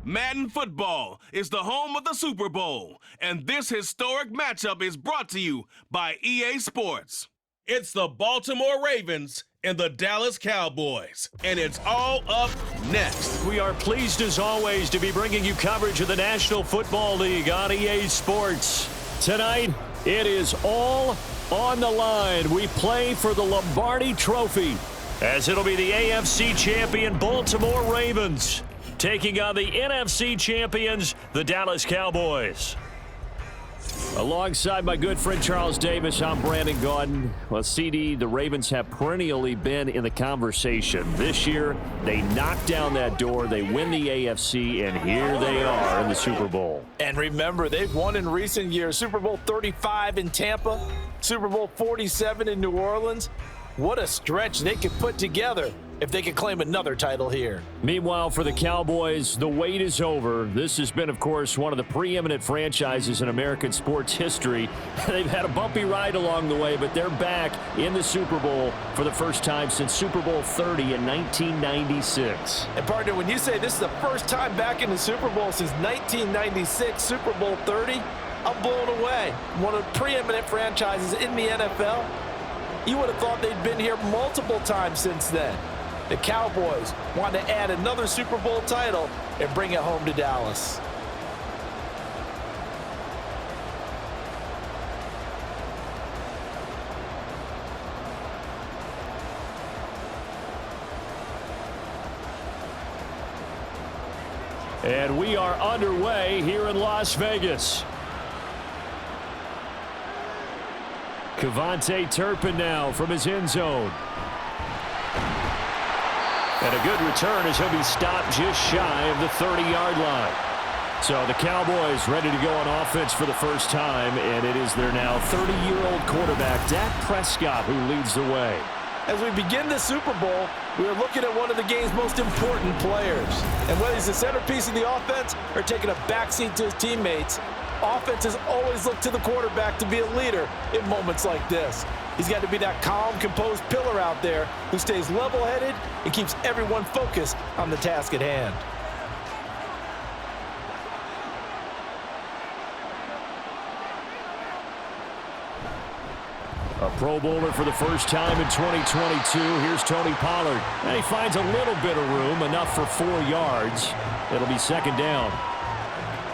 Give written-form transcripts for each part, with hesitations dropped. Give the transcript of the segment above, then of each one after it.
Madden football is the home of the Super Bowl, and this historic matchup is brought to you by EA Sports. It's the Baltimore Ravens and the Dallas Cowboys, and it's all up next. We are pleased as always to be bringing you coverage of the National Football League on EA Sports. Tonight, it is all on the line. We play for the Lombardi Trophy, as it'll be the AFC champion Baltimore Ravens taking on the NFC champions, the Dallas Cowboys. Alongside my good friend Charles Davis, I'm Brandon Gaudin. Well, CD, the Ravens have perennially been in the conversation. This year, they knock down that door, they win the AFC, and here they are in the Super Bowl. And remember, they've won in recent years. Super Bowl 35 in Tampa, Super Bowl 47 in New Orleans. What a stretch they could put together if they could claim another title here. Meanwhile, for the Cowboys, the wait is over. This has been, of course, one of the preeminent franchises in American sports history. They've had a bumpy ride along the way, but they're back in the Super Bowl for the first time since Super Bowl 30 in 1996. And partner, when you say this is the first time back in the Super Bowl since 1996, Super Bowl 30, I'm blown away. One of the preeminent franchises in the NFL. You would have thought they'd been here multiple times since then. The Cowboys want to add another Super Bowl title and bring it home to Dallas. And we are underway here in Las Vegas. Kevontae Turpin now from his end zone. And a good return as he'll be stopped just shy of the 30-yard line. So the Cowboys ready to go on offense for the first time, and it is their now 30-year-old quarterback, Dak Prescott, who leads the way. As we begin the Super Bowl, we are looking at one of the game's most important players. And whether he's the centerpiece of the offense or taking a backseat to his teammates, offenses always look to the quarterback to be a leader in moments like this. He's got to be that calm, composed pillar out there who stays level-headed and keeps everyone focused on the task at hand. A Pro Bowler for the first time in 2022. Here's Tony Pollard. And he finds a little bit of room, enough for 4 yards. It'll be second down.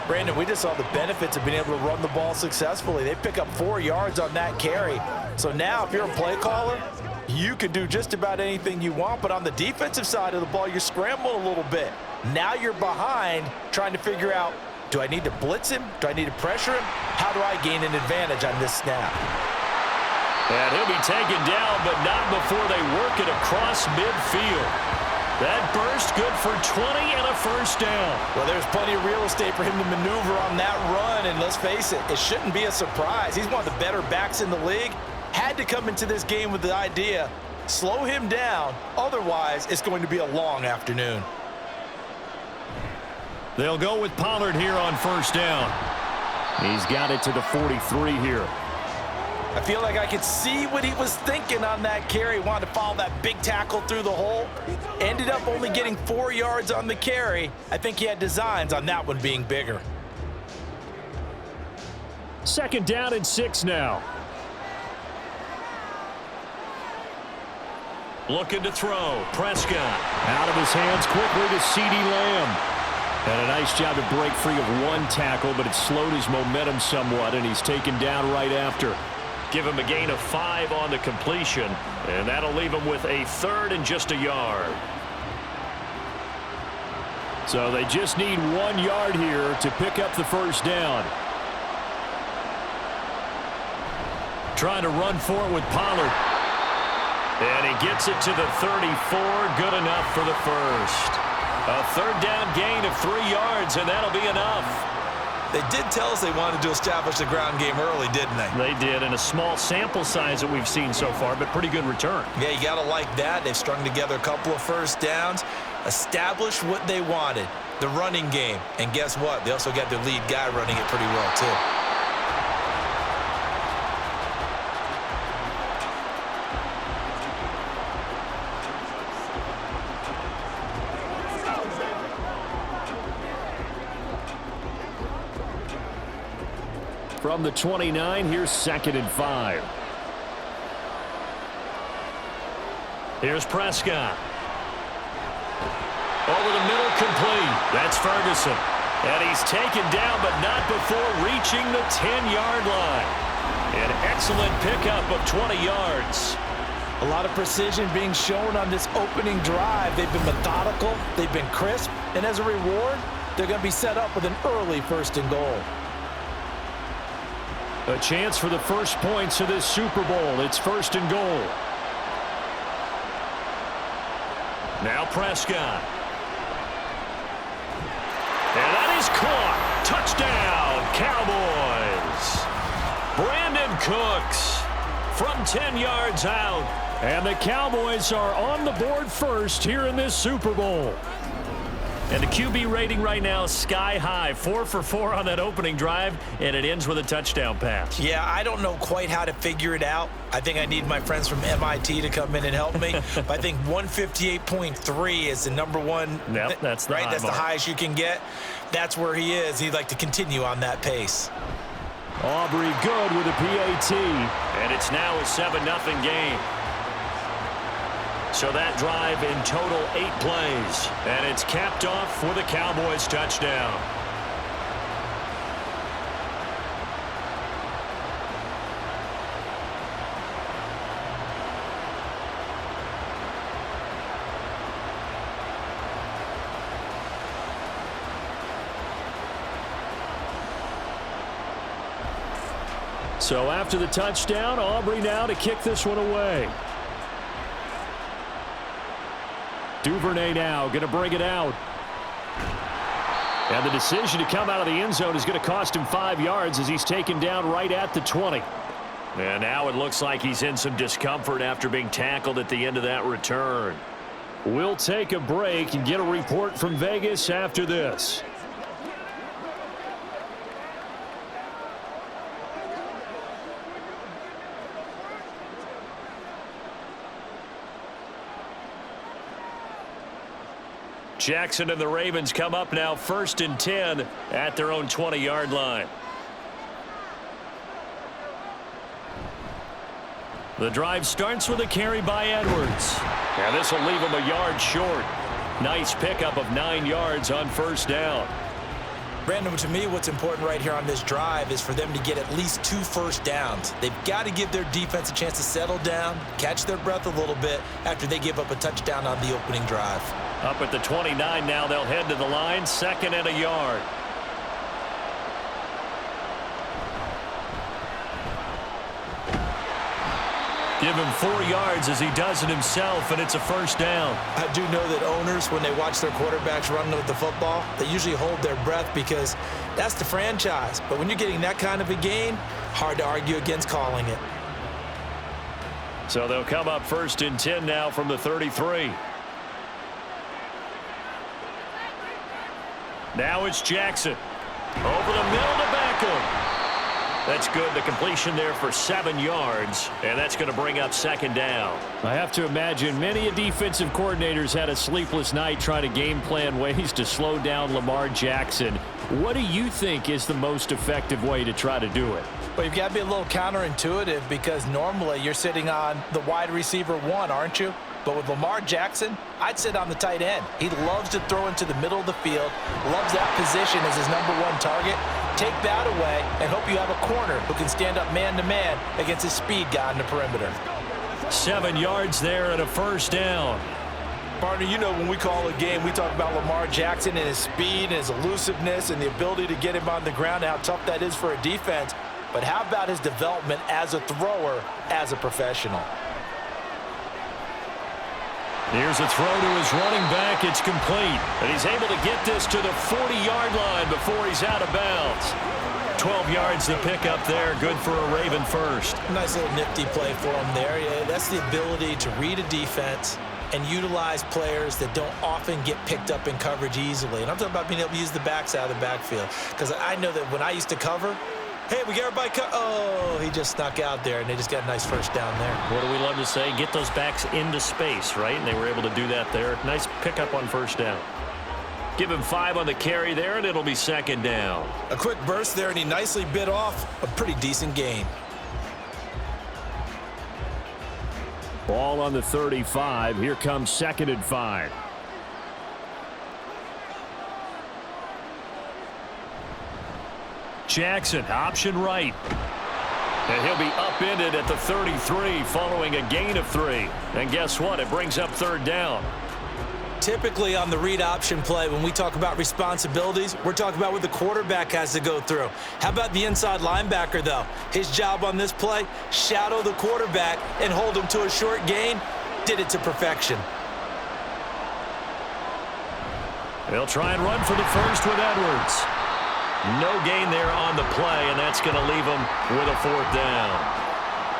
Brandon, we just saw the benefits of being able to run the ball successfully. They pick up 4 yards on that carry. So now if you're a play caller, you can do just about anything you want. But on the defensive side of the ball, you're scrambling a little bit. Now you're behind trying to figure out, do I need to blitz him? Do I need to pressure him? How do I gain an advantage on this snap? And he'll be taken down, but not before they work it across midfield. That burst good for 20 and a first down. Well, there's plenty of real estate for him to maneuver on that run, and let's face it, it shouldn't be a surprise. He's one of the better backs in the league. Had to come into this game with the idea, slow him down, otherwise it's going to be a long afternoon. They'll go with Pollard here on first down. He's got it to the 43 here. I feel like I could see what he was thinking on that carry. Wanted to follow that big tackle through the hole. Ended up only getting 4 yards on the carry. I think he had designs on that one being bigger. Second down and 6 now. Looking to throw. Prescott out of his hands quickly to CeeDee Lamb. And a nice job to break free of one tackle, but it slowed his momentum somewhat, and he's taken down right after. Give him a gain of 5 on the completion, and that'll leave him with a third and just a yard. So they just need 1 yard here to pick up the first down. Trying to run for it with Pollard. And he gets it to the 34, good enough for the first. A third down gain of 3 yards, and that'll be enough. They did tell us they wanted to establish the ground game early, didn't they? They did, and a small sample size that we've seen so far, but pretty good return. Yeah, you got to like that. They've strung together a couple of first downs, established what they wanted, the running game. And guess what? They also got their lead guy running it pretty well, too. From the 29, here's 2nd and 5. Here's Prescott. Over the middle, complete. That's Ferguson. And he's taken down, but not before reaching the 10-yard line. An excellent pickup of 20 yards. A lot of precision being shown on this opening drive. They've been methodical, they've been crisp, and as a reward, they're going to be set up with an early 1st and goal. A chance for the first points of this Super Bowl. It's 1st and goal. Now Prescott. And that is caught. Touchdown, Cowboys. Brandon Cooks from 10 yards out. And the Cowboys are on the board first here in this Super Bowl. And the QB rating right now is sky high. 4 for 4 on that opening drive, and it ends with a touchdown pass. Yeah, I don't know quite how to figure it out. I think I need my friends from MIT to come in and help me. But I think 158.3 is the number one. Yep, that's the right. high That's mark. the highest you can get. That's where he is. He'd like to continue on that pace. Aubrey good with a PAT. And it's now a 7-0 game. So that drive in total 8 plays. And it's capped off with a Cowboys touchdown. So after the touchdown, Aubrey now to kick this one away. Duvernay now going to bring it out. And the decision to come out of the end zone is going to cost him 5 yards as he's taken down right at the 20. And now it looks like he's in some discomfort after being tackled at the end of that return. We'll take a break and get a report from Vegas after this. Jackson and the Ravens come up now 1st and 10 at their own 20-yard line. The drive starts with a carry by Edwards. And this will leave him a yard short. Nice pickup of 9 yards on 1st down. Brandon, to me, what's important right here on this drive is for them to get at least 2 first downs. They've got to give their defense a chance to settle down, catch their breath a little bit after they give up a touchdown on the opening drive. Up at the 29 now, they'll head to the line, 2nd and a yard. Give him 4 yards as he does it himself, and it's a 1st down. I do know that owners, when they watch their quarterbacks run with the football, they usually hold their breath because that's the franchise. But when you're getting that kind of a gain, hard to argue against calling it. So they'll come up 1st and 10 now from the 33. Now it's Jackson. Over the middle to Beckham. That's good. The completion there for 7 yards, and that's going to bring up 2nd down. I have to imagine many defensive coordinators had a sleepless night trying to game plan ways to slow down Lamar Jackson. What do you think is the most effective way to try to do it? Well, you've got to be a little counterintuitive because normally you're sitting on the wide receiver 1, aren't you? But with Lamar Jackson, I'd sit on the tight end. He loves to throw into the middle of the field, loves that position as his #1 target. Take that away and hope you have a corner who can stand up man-to-man against his speed guy on the perimeter. 7 yards there and a 1st down. Partner, you know when we call a game, we talk about Lamar Jackson and his speed and his elusiveness and the ability to get him on the ground and how tough that is for a defense. But how about his development as a thrower, as a professional? Here's a throw to his running back. It's complete. And he's able to get this to the 40-yard line before he's out of bounds. 12 yards to pick up there. Good for a Raven first. Nice little nifty play for him there. Yeah, that's the ability to read a defense and utilize players that don't often get picked up in coverage easily. And I'm talking about being able to use the backside of the backfield. Because I know that when I used to cover, hey, we got everybody oh, he just snuck out there, and they just got a nice 1st down there. What do we love to say? Get those backs into space, right? And they were able to do that there. Nice pickup on 1st down. Give him 5 on the carry there, and it'll be second down. A quick burst there, and he nicely bit off a pretty decent gain. Ball on the 35. Here comes 2nd and 5. Jackson, option right. And he'll be upended at the 33 following a gain of 3. And guess what? It brings up 3rd down. Typically on the read option play, when we talk about responsibilities, we're talking about what the quarterback has to go through. How about the inside linebacker, though? His job on this play, shadow the quarterback and hold him to a short gain. Did it to perfection. They'll try and run for the first with Edwards. No gain there on the play, and that's going to leave him with a 4th down.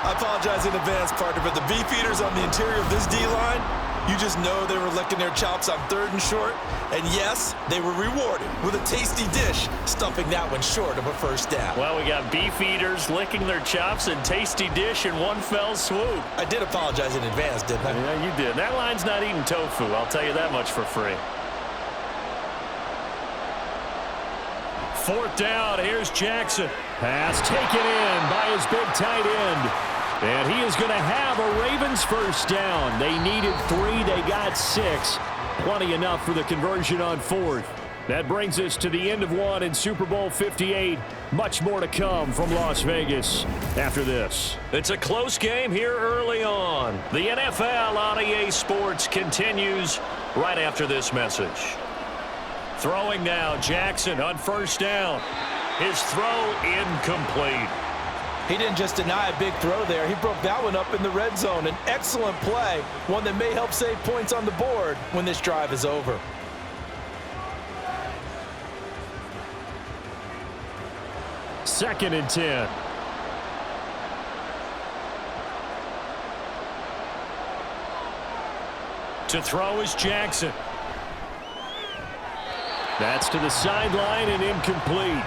I apologize in advance, partner, but the beefeaters on the interior of this D-line, you just know they were licking their chops on 3rd and short. And yes, they were rewarded with a tasty dish, stuffing that one short of a 1st down. Well, we got beefeaters licking their chops and tasty dish in one fell swoop. I did apologize in advance, didn't I? Yeah, you did. That line's not eating tofu, I'll tell you that much for free. 4th down, here's Jackson. Pass taken in by his big tight end. And he is going to have a Ravens 1st down. They needed 3, they got 6. Plenty enough for the conversion on 4th. That brings us to the end of 1 in Super Bowl 58. Much more to come from Las Vegas after this. It's a close game here early on. The NFL on EA Sports continues right after this message. Throwing now, Jackson on 1st down. His throw incomplete. He didn't just deny a big throw there. He broke that one up in the red zone. An excellent play, one that may help save points on the board when this drive is over. Second and 10. To throw is Jackson. That's to the sideline and incomplete.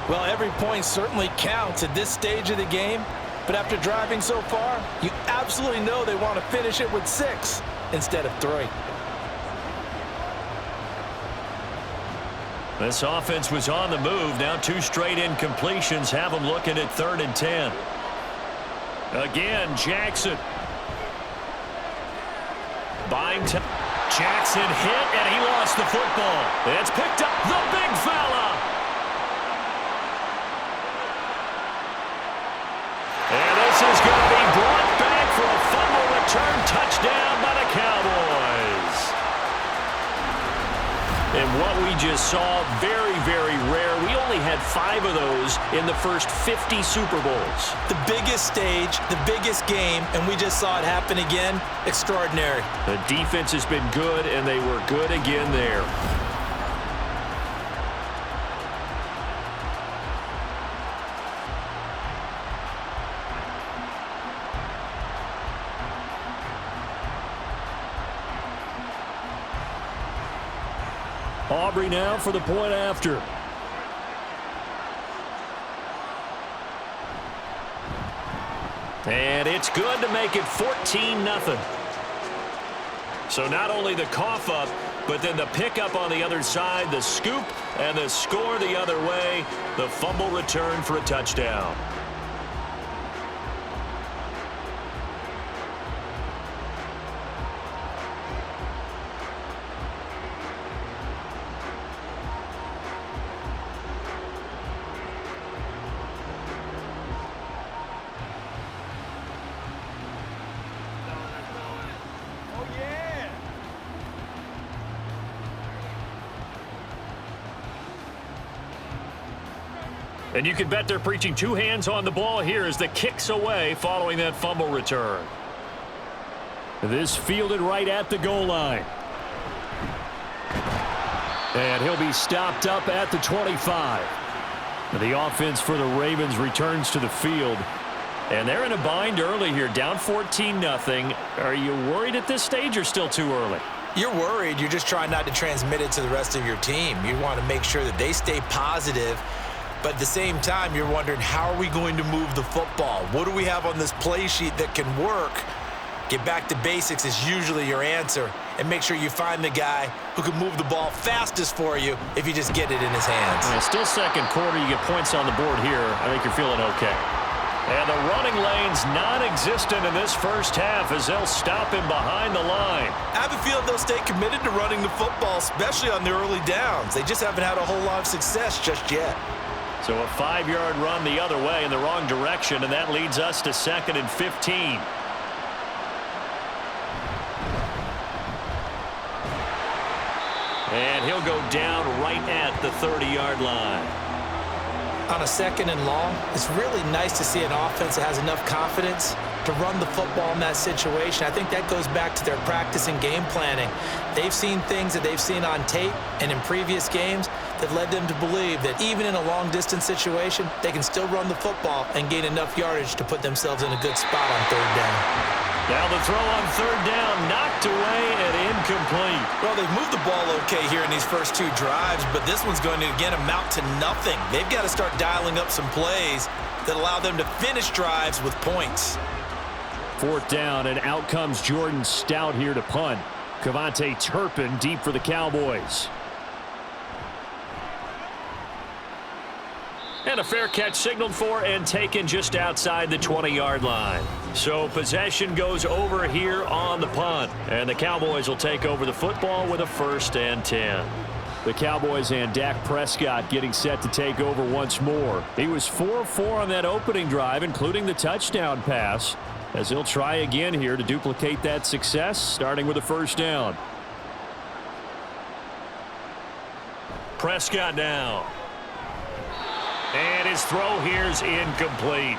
Well, every point certainly counts at this stage of the game, but after driving so far, you absolutely know they want to finish it with 6 instead of 3. This offense was on the move. Now 2 straight incompletions have them looking at 3rd and 10. Again, Jackson. Buying time. Jackson hit, and he lost the football. It's picked up. The big fella. And this is going to be brought back for a fumble return touchdown by the Cowboys. And what we just saw, very, very rare. We only had 5 of those in the first 50 Super Bowls. The biggest stage, the biggest game, and we just saw it happen again. Extraordinary. The defense has been good, and they were good again there. Aubrey now for the point after. And it's good to make it 14-0. So not only the cough up, but then the pickup on the other side, the scoop, and the score the other way, the fumble return for a touchdown. And you can bet they're preaching 2 hands on the ball here as the kick's away following that fumble return. This fielded right at the goal line. And he'll be stopped up at the 25. The offense for the Ravens returns to the field. And they're in a bind early here, down 14-0. Are you worried at this stage or still too early? You're worried. You're just trying not to transmit it to the rest of your team. You want to make sure that they stay positive. But at the same time, you're wondering, how are we going to move the football? What do we have on this play sheet that can work? Get back to basics is usually your answer, and make sure you find the guy who can move the ball fastest for you if you just get it in his hands. Yeah, still second quarter. You get points on the board here. I think you're feeling okay. And the running lane's non-existent in this first half as they'll stop him behind the line. I have a feeling they'll stay committed to running the football, especially on the early downs. They just haven't had a whole lot of success just yet. So a 5-yard run the other way in the wrong direction, and that leads us to 2nd and 15. And he'll go down right at the 30-yard line. On a 2nd and long, it's really nice to see an offense that has enough confidence to run the football in that situation. I think that goes back to their practice and game planning. They've seen things that they've seen on tape and in previous games that led them to believe that even in a long-distance situation, they can still run the football and gain enough yardage to put themselves in a good spot on 3rd down. Now the throw on 3rd down, knocked away and incomplete. Well, they've moved the ball okay here in these first 2 drives, but this one's going to, again, amount to nothing. They've got to start dialing up some plays that allow them to finish drives with points. 4th down, and out comes Jordan Stout here to punt. Cavante Turpin deep for the Cowboys. And a fair catch signaled for and taken just outside the 20-yard line. So possession goes over here on the punt. And the Cowboys will take over the football with a 1st and 10. The Cowboys and Dak Prescott getting set to take over once more. He was 4-4 on that opening drive, including the touchdown pass, as he'll try again here to duplicate that success, starting with a 1st down. Prescott now. And his throw here's incomplete.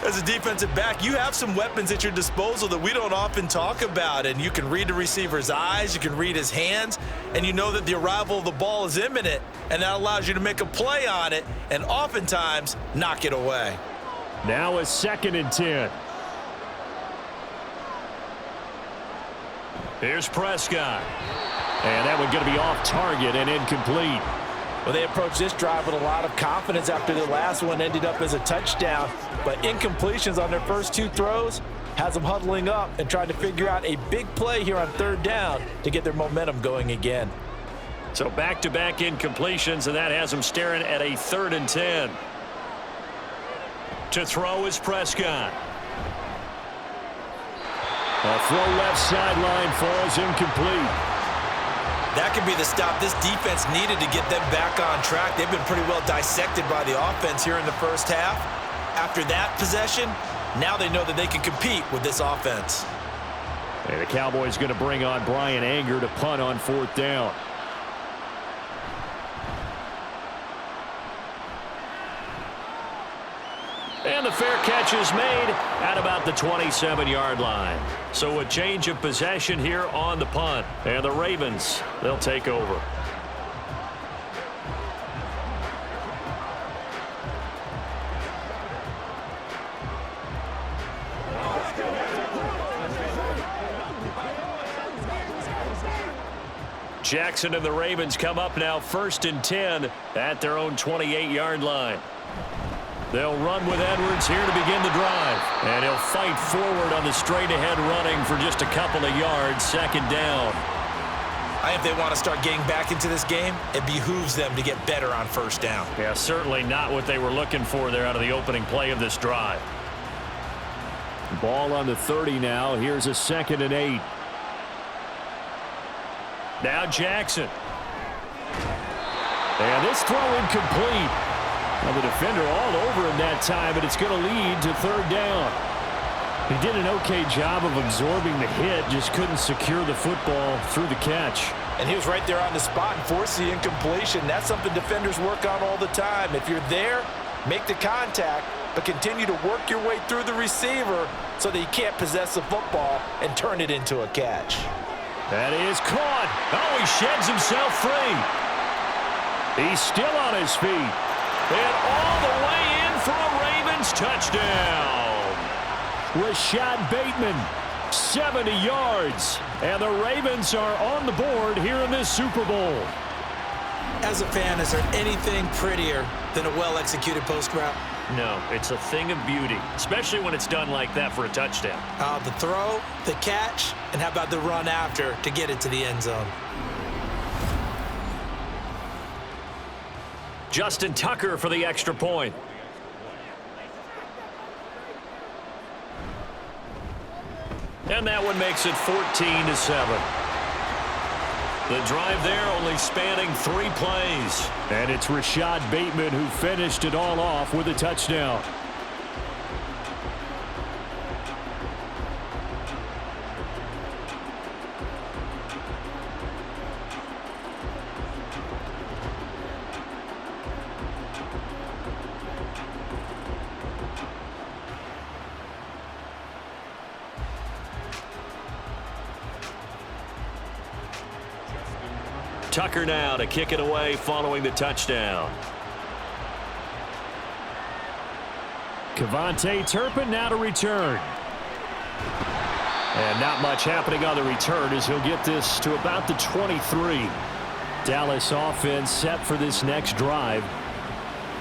As a defensive back, you have some weapons at your disposal that we don't often talk about, and you can read the receiver's eyes, you can read his hands, and you know that the arrival of the ball is imminent, and that allows you to make a play on it and oftentimes knock it away. Now a 2nd and 10. Here's Prescott. And that one going to be off target and incomplete. Well, they approached this drive with a lot of confidence after their last one ended up as a touchdown. But incompletions on their first 2 throws has them huddling up and trying to figure out a big play here on 3rd down to get their momentum going again. So back-to-back incompletions, and that has them staring at a 3rd and 10. To throw is Prescott. A throw left sideline falls incomplete. That could be the stop this defense needed to get them back on track. They've been pretty well dissected by the offense here in the first half. After that possession, now they know that they can compete with this offense. And the Cowboys going to bring on Brian Anger to punt on 4th down. And the fair catch is made at about the 27-yard line. So a change of possession here on the punt. And the Ravens, they'll take over. Jackson and the Ravens come up now 1st and 10 at their own 28-yard line. They'll run with Edwards here to begin the drive. And he'll fight forward on the straight-ahead running for just a couple of yards, 2nd down. I think if they want to start getting back into this game, it behooves them to get better on 1st down. Yeah, certainly not what they were looking for there out of the opening play of this drive. Ball on the 30 now. Here's a 2nd and 8. Now Jackson. And this throw incomplete. Now the defender all over him that time, but it's going to lead to 3rd down. He did an okay job of absorbing the hit, just couldn't secure the football through the catch. And he was right there on the spot and forced the incompletion. That's something defenders work on all the time. If you're there, make the contact, but continue to work your way through the receiver so that you can't possess the football and turn it into a catch. That is caught. Oh, he sheds himself free. He's still on his feet. And all the way in for a Ravens touchdown. Rashad Bateman, 70 yards. And the Ravens are on the board here in this Super Bowl. As a fan, is there anything prettier than a well-executed post route? No, it's a thing of beauty, especially when it's done like that for a touchdown. The throw, the catch, and how about the run after to get it to the end zone? Justin Tucker for the extra point. And that one makes it 14-7. The drive there only spanning 3 plays. And it's Rashad Bateman who finished it all off with a touchdown. Tucker now to kick it away following the touchdown. Kevontae Turpin now to return. And not much happening on the return as he'll get this to about the 23. Dallas offense set for this next drive.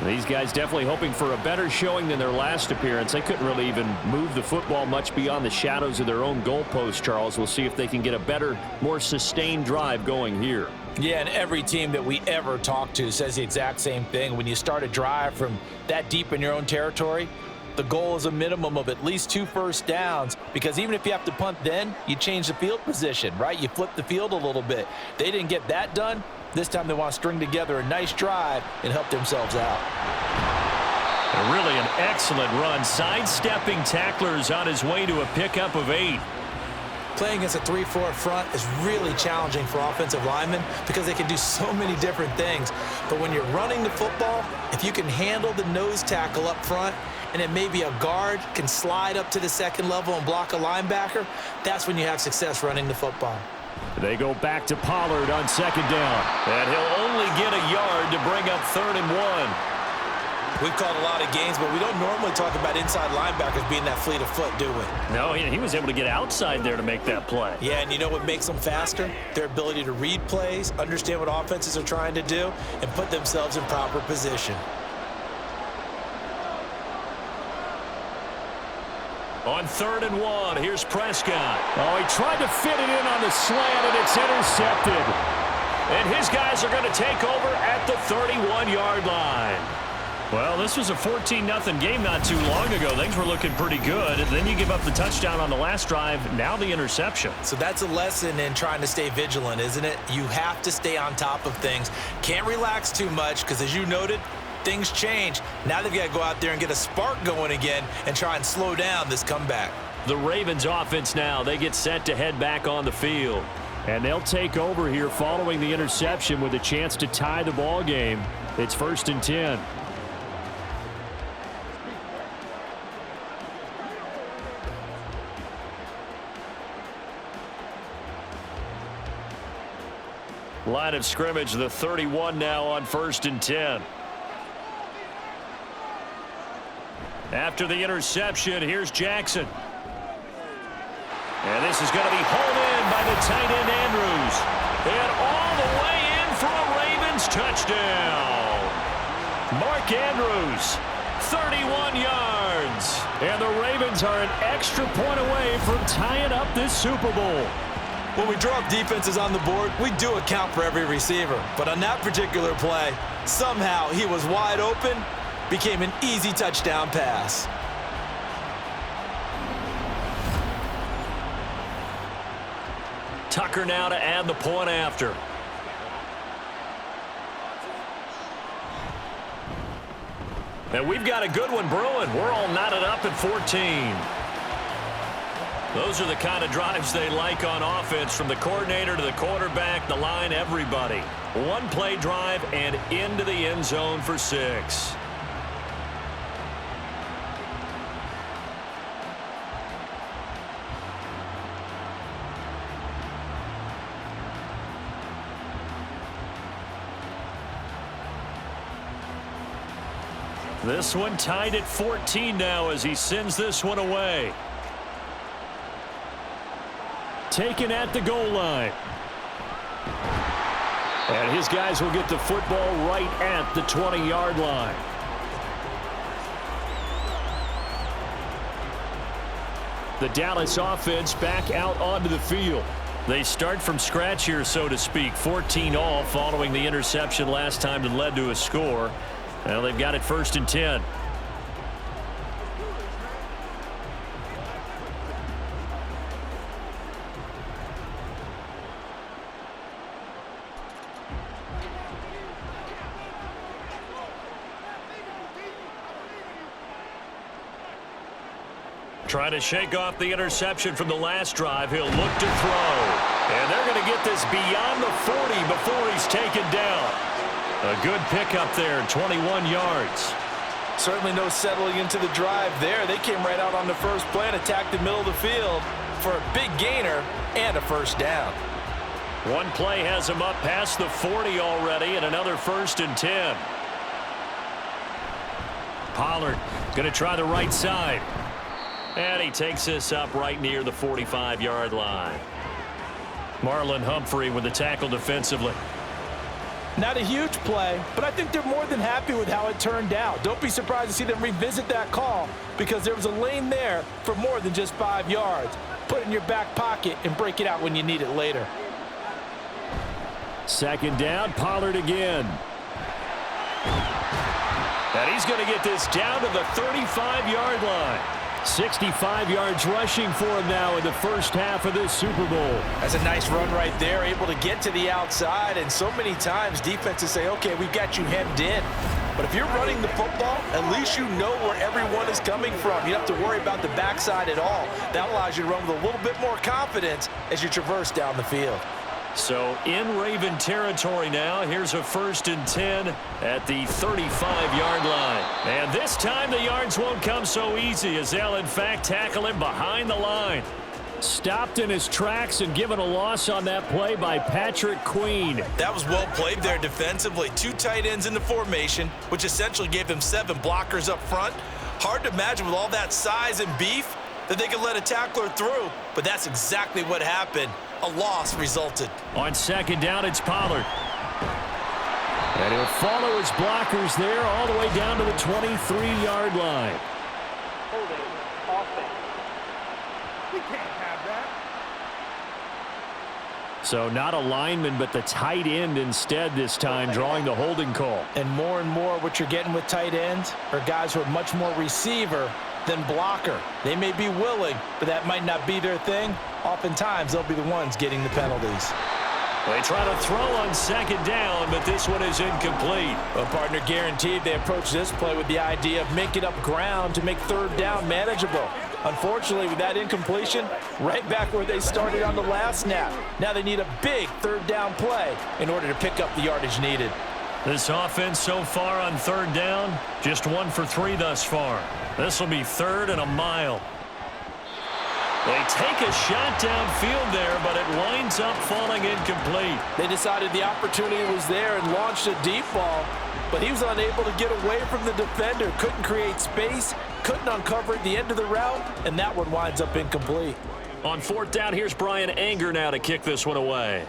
These guys definitely hoping for a better showing than their last appearance. They couldn't really even move the football much beyond the shadows of their own goalpost, Charles. We'll see if they can get a better, more sustained drive going here. Yeah, and every team that we ever talk to says the exact same thing. When you start a drive from that deep in your own territory, the goal is a minimum of at least 2 first downs, because even if you have to punt then, you change the field position, right? You flip the field a little bit. They didn't get that done. This time they want to string together a nice drive and help themselves out. Really an excellent run, sidestepping tacklers on his way to a pickup of 8. Playing against a 3-4 front is really challenging for offensive linemen because they can do so many different things. But when you're running the football, if you can handle the nose tackle up front, and then maybe a guard can slide up to the second level and block a linebacker, that's when you have success running the football. They go back to Pollard on second down. And he'll only get a yard to bring up 3rd and 1. We've called a lot of games, but we don't normally talk about inside linebackers being that fleet of foot, do we? No, he was able to get outside there to make that play. Yeah, and you know what makes them faster? Their ability to read plays, understand what offenses are trying to do, and put themselves in proper position. On 3rd and 1, here's Prescott. Oh, he tried to fit it in on the slant, and it's intercepted. And his guys are going to take over at the 31-yard line. Well, this was a 14-0 game not too long ago. Things were looking pretty good. And then you give up the touchdown on the last drive, now the interception. So that's a lesson in trying to stay vigilant, isn't it? You have to stay on top of things. Can't relax too much because, as you noted, things change. Now they've got to go out there and get a spark going again and try and slow down this comeback. The Ravens offense now, they get set to head back on the field. And they'll take over here following the interception with a chance to tie the ball game. It's 1st and 10. Line of scrimmage, the 31 now on 1st and 10. After the interception, here's Jackson. And this is going to be hauled in by the tight end Andrews. And all the way in for a Ravens touchdown. Mark Andrews, 31 yards. And the Ravens are an extra point away from tying up this Super Bowl. When we draw up defenses on the board, we do account for every receiver. But on that particular play, somehow he was wide open, became an easy touchdown pass. Tucker now to add the point after. And we've got a good one brewing. We're all knotted up at 14. Those are the kind of drives they like on offense, from the coordinator to the quarterback, the line, everybody. One play drive and into the end zone for 6. This one tied at 14 now as he sends this one away. Taken at the goal line. And his guys will get the football right at the 20-yard line. The Dallas offense back out onto the field. They start from scratch here, so to speak. 14 all following the interception last time that led to a score. Well, they've got it 1st and 10. Trying to shake off the interception from the last drive. He'll look to throw. And they're going to get this beyond the 40 before he's taken down. A good pickup there, 21 yards. Certainly no settling into the drive there. They came right out on the first play and attacked the middle of the field for a big gainer and a 1st down. One play has him up past the 40 already, and another 1st and 10. Pollard going to try the right side. And he takes this up right near the 45-yard line. Marlon Humphrey with the tackle defensively. Not a huge play, but I think they're more than happy with how it turned out. Don't be surprised to see them revisit that call because there was a lane there for more than just 5 yards. Put it in your back pocket and break it out when you need it later. 2nd down, Pollard again. And he's going to get this down to the 35-yard line. 65 yards rushing for him now in the first half of this Super Bowl. That's a nice run right there, able to get to the outside, and so many times defenses say, okay, we've got you hemmed in. But if you're running the football, at least you know where everyone is coming from. You don't have to worry about the backside at all. That allows you to run with a little bit more confidence as you traverse down the field. So in Raven territory now. Here's a 1st and 10 at the 35-yard line. And this time the yards won't come so easy as they'll in fact tackle him behind the line. Stopped in his tracks and given a loss on that play by Patrick Queen. That was well played there defensively. 2 tight ends in the formation, which essentially gave them 7 blockers up front. Hard to imagine with all that size and beef that they could let a tackler through, but that's exactly what happened. A loss resulted. On 2nd down, it's Pollard. And he'll follow his blockers there all the way down to the 23-yard line. Holding offense. We can't have that. So not a lineman, but the tight end instead this time, drawing the holding call. And more what you're getting with tight ends are guys who are much more receiver than blocker. They may be willing, but that might not be their thing. Oftentimes, they'll be the ones getting the penalties. They try to throw on 2nd down, but this one is incomplete. Well, partner, guaranteed they approach this play with the idea of making up ground to make 3rd down manageable. Unfortunately, with that incompletion, right back where they started on the last snap. Now they need a big 3rd down play in order to pick up the yardage needed. This offense so far on 3rd down, just 1 for 3 thus far. This will be 3rd and a mile. They take a shot downfield there, but it winds up falling incomplete. They decided the opportunity was there and launched a deep ball, but he was unable to get away from the defender. Couldn't create space, couldn't uncover at the end of the route, and that one winds up incomplete. On 4th down, here's Brian Anger now to kick this one away.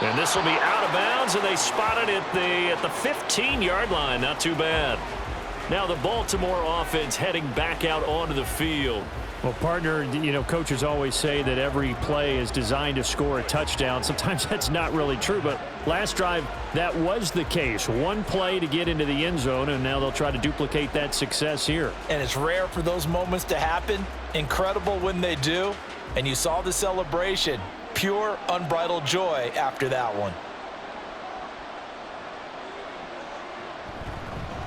And this will be out of bounds, and they spot it at the 15-yard line. Not too bad. Now the Baltimore offense heading back out onto the field. Well, partner, you know, coaches always say that every play is designed to score a touchdown. Sometimes that's not really true, but last drive, that was the case. 1 play to get into the end zone, and now they'll try to duplicate that success here. And it's rare for those moments to happen. Incredible when they do. And you saw the celebration. Pure, unbridled joy after that one.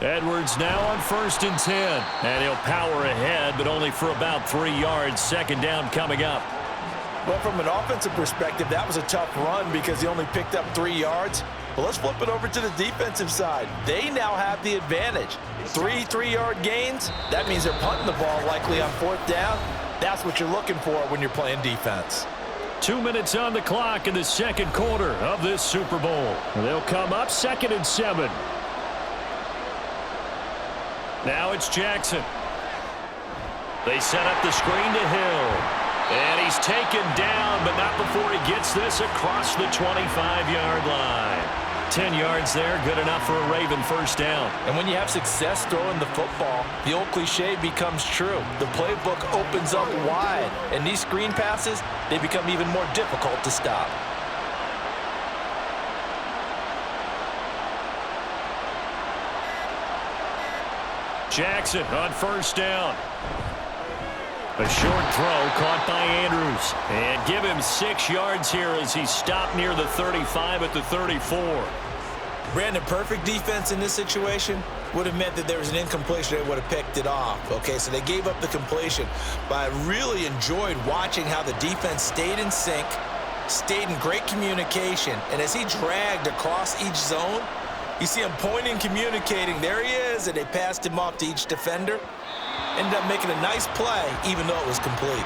Edwards now on 1st and 10. And he'll power ahead, but only for about 3 yards. 2nd down coming up. Well, from an offensive perspective, that was a tough run because he only picked up 3 yards. But let's flip it over to the defensive side. They now have the advantage. 3 3-yard gains. That means they're punting the ball likely on 4th down. That's what you're looking for when you're playing defense. 2 minutes on the clock in the 2nd quarter of this Super Bowl. They'll come up 2nd and 7. Now it's Jackson. They set up the screen to Hill. And he's taken down, but not before he gets this across the 25-yard line. 10 yards there, good enough for a Raven first down. And when you have success throwing the football, the old cliche becomes true. The playbook opens up wide, and these screen passes, they become even more difficult to stop. Jackson on first down. A short throw caught by Andrews. And give him 6 yards here as he stopped near the 35 at the 34. Brandon, perfect defense in this situation would have meant that there was an incompletion. They would have picked it off. Okay, so they gave up the completion. But I really enjoyed watching how the defense stayed in sync, stayed in great communication. And as he dragged across each zone, you see him pointing, communicating. There he is, and they passed him off to each defender. Ended up making a nice play, even though it was complete.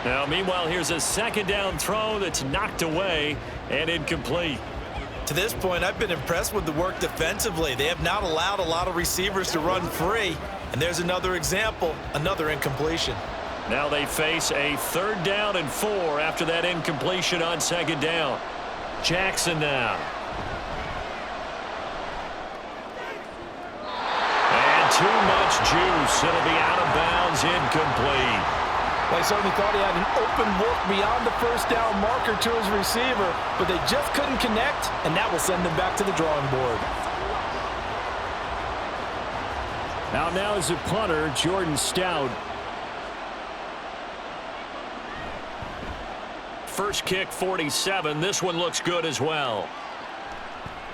Now, meanwhile, here's a second down throw that's knocked away and incomplete. To this point, I've been impressed with the work defensively. They have not allowed a lot of receivers to run free. And there's another example, another incompletion. Now they face a 3rd down and 4 after that incompletion on 2nd down. Jackson now. And too much juice. It'll be out of bounds, incomplete. Well, he certainly thought he had an open look beyond the first down marker to his receiver, but they just couldn't connect, and that will send them back to the drawing board. Out now is a punter, Jordan Stout. First kick, 47. This one looks good as well.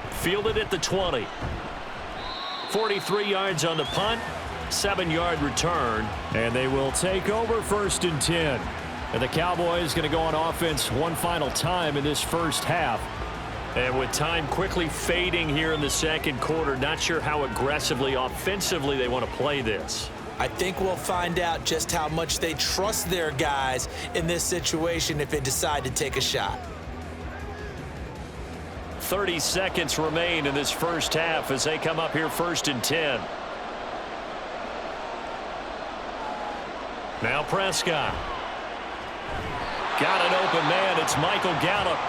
Fielded at the 20. 43 yards on the punt. 7-yard return, and they will take over 1st and 10. And the Cowboys going to go on offense one final time in this first half. And with time quickly fading here in the 2nd quarter, not sure how aggressively, offensively they want to play this. I think we'll find out just how much they trust their guys in this situation if they decide to take a shot. 30 seconds remain in this first half as they come up here 1st and 10. Now Prescott. Got an open man. It's Michael Gallup.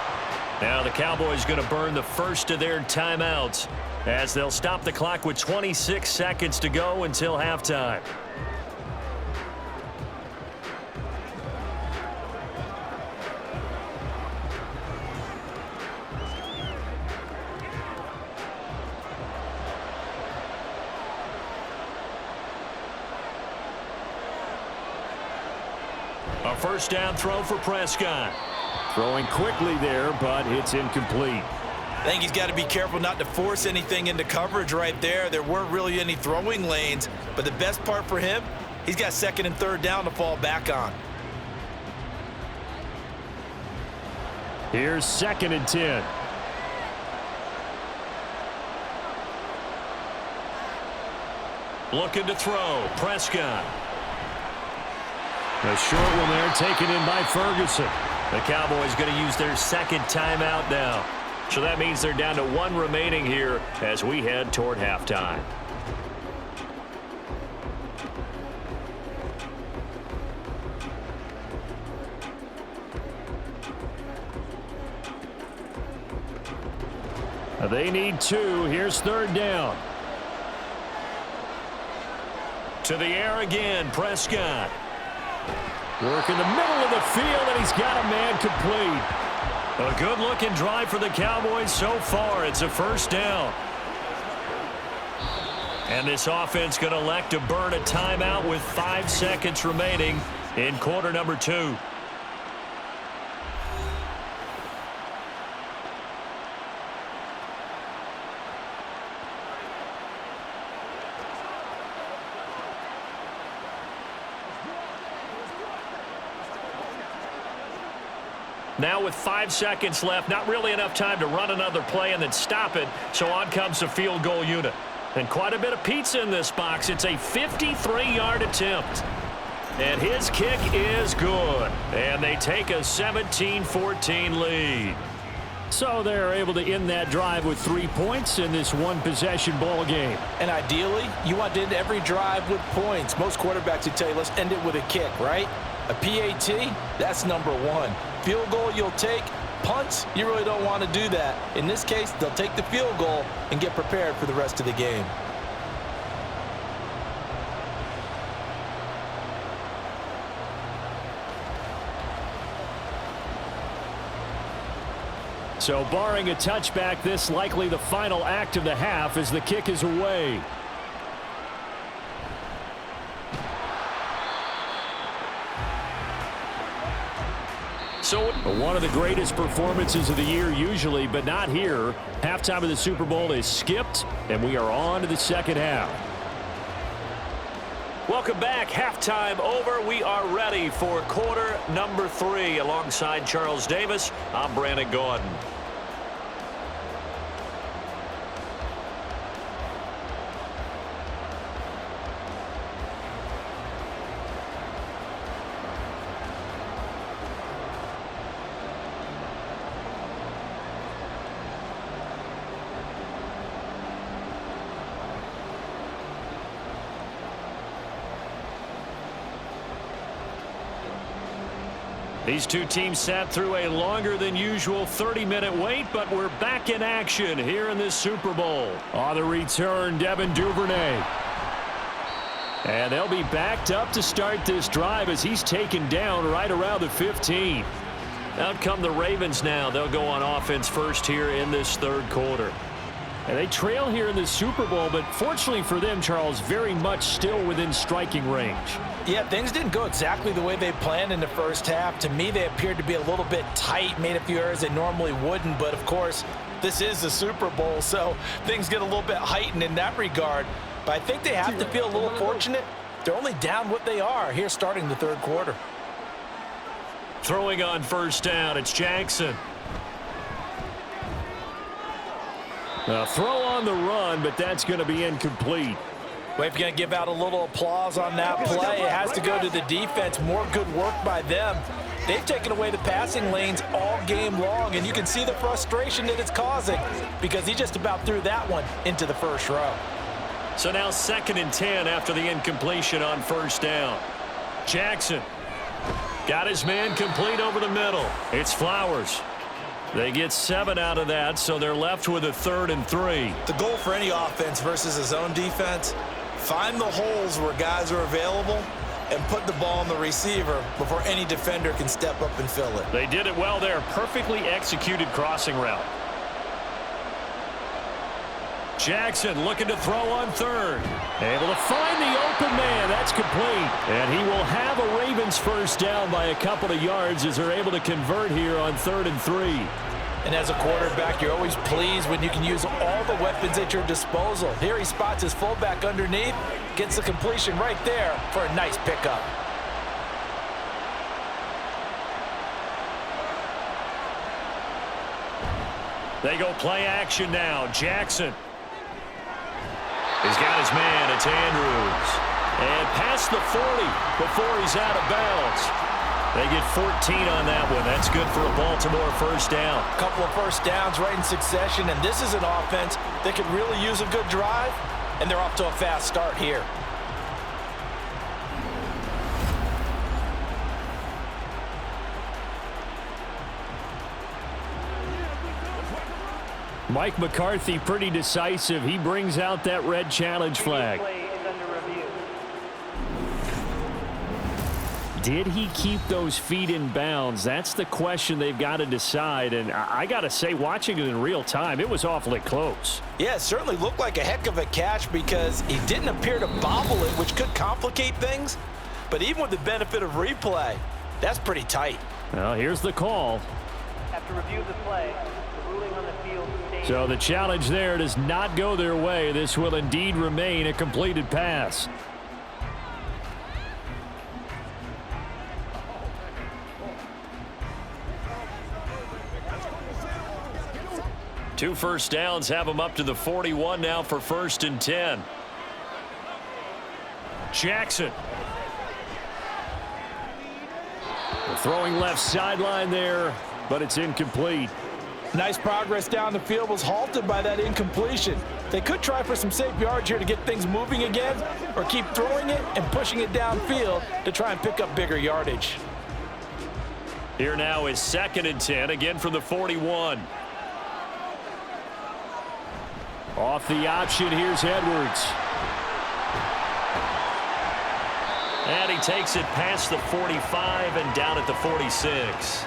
Now the Cowboys going to burn the first of their timeouts as they'll stop the clock with 26 seconds to go until halftime. A first down throw for Prescott. Throwing quickly there, but it's incomplete. I think he's got to be careful not to force anything into coverage right there. There weren't really any throwing lanes, but the best part for him, he's got 2nd and 3rd down to fall back on. Here's 2nd and 10. Looking to throw. Prescott. A short one there taken in by Ferguson. The Cowboys going to use their 2nd timeout now. So that means they're down to 1 remaining here as we head toward halftime. They need 2. Here's 3rd down. To the air again, Prescott. Work in the middle of the field, and he's got a man complete. A good-looking drive for the Cowboys so far. It's a first down. And this offense going to elect to burn a timeout with 5 seconds remaining in quarter number 2. Now with 5 seconds left, not really enough time to run another play and then stop it, so on comes the field goal unit. And quite a bit of pizza in this box. It's a 53-yard attempt. And his kick is good. And they take a 17-14 lead. So they're able to end that drive with 3 points in this one-possession ball game. And ideally, you want to end every drive with points. Most quarterbacks would tell you, let's end it with a kick, right? A PAT, that's number 1. Field goal you'll take, punts, you really don't want to do that. In this case, they'll take the field goal and get prepared for the rest of the game. So barring a touchback, this likely the final act of the half as the kick is away. So one of the greatest performances of the year usually, but not here. Halftime of the Super Bowl is skipped, and we are on to the second half. Welcome back. Halftime over. We are ready for quarter number 3. Alongside Charles Davis, I'm Brandon Gordon. These two teams sat through a longer than usual 30-minute wait, but we're back in action here in this Super Bowl. On the return, Devin Duvernay. And they'll be backed up to start this drive as he's taken down right around the 15. Out come the Ravens now. They'll go on offense first here in this third quarter. And they trail here in the Super Bowl, but fortunately for them, Charles, very much still within striking range. Yeah, things didn't go exactly the way they planned in the first half. To me, they appeared to be a little bit tight, made a few errors they normally wouldn't. But, of course, this is the Super Bowl, so things get a little bit heightened in that regard. But I think they have to feel a little fortunate. They're only down what they are here starting the third quarter. Throwing on first down, it's Jackson. A throw on the run, but that's going to be incomplete. Well, if you're going to give out a little applause on that play, it has to go to the defense. More good work by them. They've taken away the passing lanes all game long, and you can see the frustration that it's causing because he just about threw that one into the first row. So now 2nd and 10 after the incompletion on first down. Jackson got his man complete over the middle. It's Flowers. They get 7 out of that, so they're left with a 3rd and 3. The goal for any offense versus his own defense, find the holes where guys are available and put the ball on the receiver before any defender can step up and fill it. They did it well there. Perfectly executed crossing route. Jackson looking to throw on 3rd. Able to find the open man. That's complete. And he will have a Ravens first down by a couple of yards as they're able to convert here on 3rd and 3. And as a quarterback, you're always pleased when you can use all the weapons at your disposal. Here he spots his fullback underneath, gets the completion right there for a nice pickup. They go play action now. Jackson. He's got his man. It's Andrews. And past the 40 before he's out of bounds. They get 14 on that one. That's good for a Baltimore first down. A couple of first downs right in succession, and this is an offense that could really use a good drive, and they're off to a fast start here. Mike McCarthy pretty decisive. He brings out that red challenge flag. Did he keep those feet in bounds? That's the question they've got to decide. And I got to say, watching it in real time, it was awfully close. Yeah, it certainly looked like a heck of a catch because he didn't appear to bobble it, which could complicate things. But even with the benefit of replay, that's pretty tight. Well, here's the call. After review of the play, the ruling on the field stays. So the challenge there does not go their way. This will indeed remain a completed pass. Two first downs have them up to the 41 now for 1st and 10. Jackson. Throwing left sideline there, but it's incomplete. Nice progress down the field was halted by that incompletion. They could try for some safe yards here to get things moving again, or keep throwing it and pushing it downfield to try and pick up bigger yardage. Here now is 2nd and 10, again from the 41. Off the option, here's Edwards. And he takes it past the 45 and down at the 46.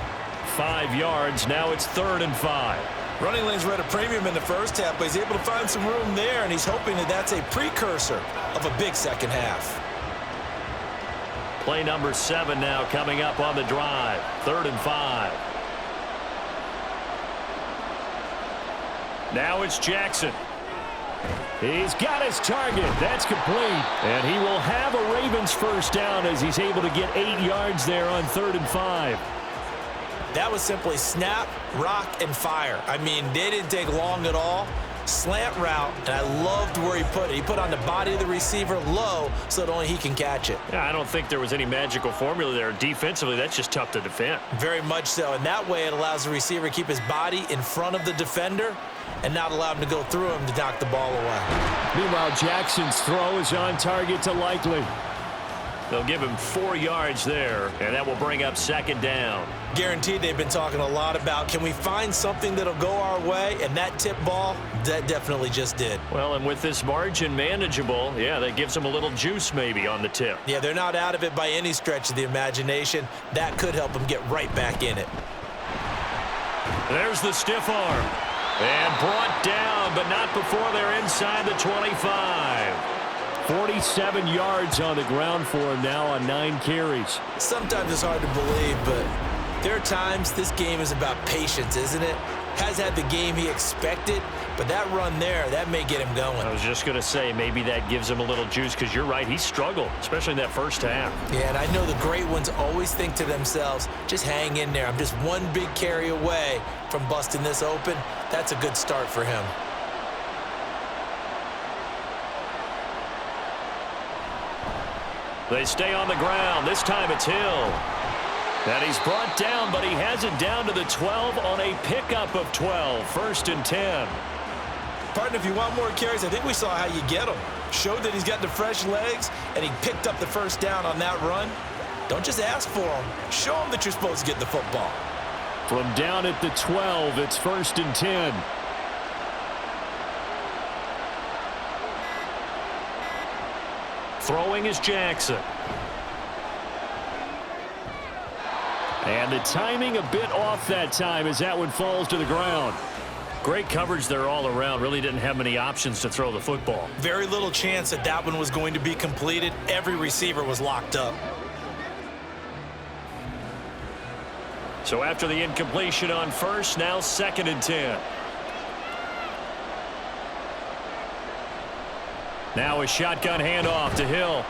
5 yards, now it's 3rd and 5. Running lanes were at a premium in the first half, but he's able to find some room there, and he's hoping that that's a precursor of a big second half. Play number 7 now coming up on the drive. 3rd and 5. Now it's Jackson. He's got his target. That's complete. And he will have a Ravens first down as he's able to get 8 yards there on 3rd and 5. That was simply snap, rock, and fire. I mean, they didn't take long at all. Slant route, and I loved where he put it. He put on the body of the receiver low so that only he can catch it. Yeah, I don't think there was any magical formula there. Defensively, that's just tough to defend. Very much so, and that way it allows the receiver to keep his body in front of the defender and not allow him to go through him to knock the ball away. Meanwhile, Jackson's throw is on target to Likely. They'll give him 4 yards there, and that will bring up 2nd down. Guaranteed they've been talking a lot about, can we find something that'll go our way? And that tip ball, that definitely just did. Well, and with this margin manageable, yeah, that gives them a little juice maybe on the tip. Yeah, they're not out of it by any stretch of the imagination. That could help them get right back in it. There's the stiff arm. And brought down, but not before they're inside the 25. 47 yards on the ground for him now on 9 carries. Sometimes it's hard to believe, but there are times this game is about patience, isn't it? Has had the game he expected, but that run there, that may get him going. I was just going to say, maybe that gives him a little juice, because you're right, he struggled, especially in that first half. Yeah, and I know the great ones always think to themselves, just hang in there. I'm just one big carry away from busting this open. That's a good start for him. They stay on the ground. This time it's Hill. And he's brought down, but he has it down to the 12 on a pickup of 12. 1st and 10. Partner, if you want more carries, I think we saw how you get them. Showed that he's got the fresh legs, and he picked up the first down on that run. Don't just ask for them. Show them that you're supposed to get the football. From down at the 12, it's 1st and 10. Throwing is Jackson. And the timing a bit off that time as that one falls to the ground. Great coverage there all around. Really didn't have many options to throw the football. Very little chance that that one was going to be completed. Every receiver was locked up. So after the incompletion on 1st, now 2nd and 10. Now a shotgun handoff to Hill.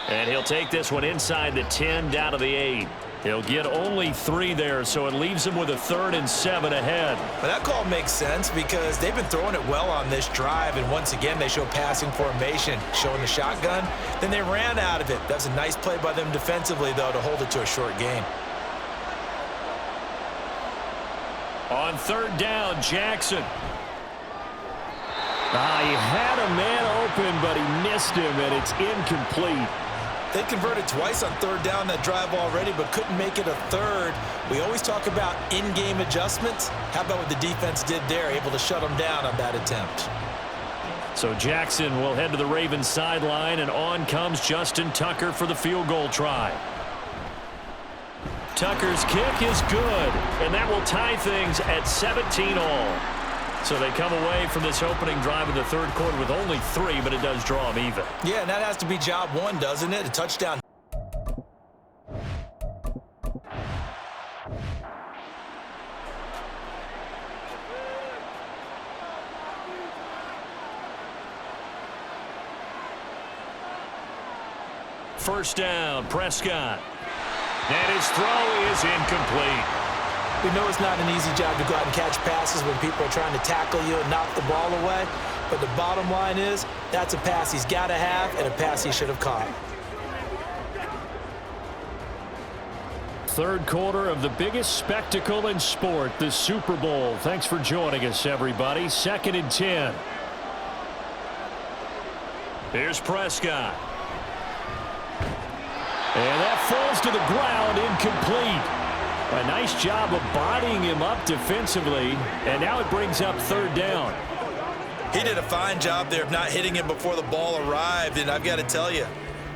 And he'll take this one inside the 10 down to the 8. He'll get only 3 there, so it leaves him with a 3rd and 7 ahead. But that call makes sense because they've been throwing it well on this drive, and once again they show passing formation, showing the shotgun. Then they ran out of it. That's a nice play by them defensively, though, to hold it to a short gain. On 3rd down, Jackson. He had a man open, but he missed him, and it's incomplete. They converted twice on 3rd down that drive already, but couldn't make it a 3rd. We always talk about in-game adjustments. How about what the defense did there, able to shut them down on that attempt? So Jackson will head to the Ravens sideline, and on comes Justin Tucker for the field goal try. Tucker's kick is good, and that will tie things at 17 all. So they come away from this opening drive in the 3rd quarter with only 3, but it does draw them even. Yeah, and that has to be job 1, doesn't it? A touchdown. First down, Prescott. And his throw is incomplete. We know it's not an easy job to go out and catch passes when people are trying to tackle you and knock the ball away. But the bottom line is, that's a pass he's got to have and a pass he should have caught. 3rd quarter of the biggest spectacle in sport, the Super Bowl. Thanks for joining us, everybody. 2nd and 10. Here's Prescott. And that falls to the ground, incomplete. A nice job of bodying him up defensively, and now it brings up third down. He did a fine job there of not hitting him before the ball arrived, and I've got to tell you,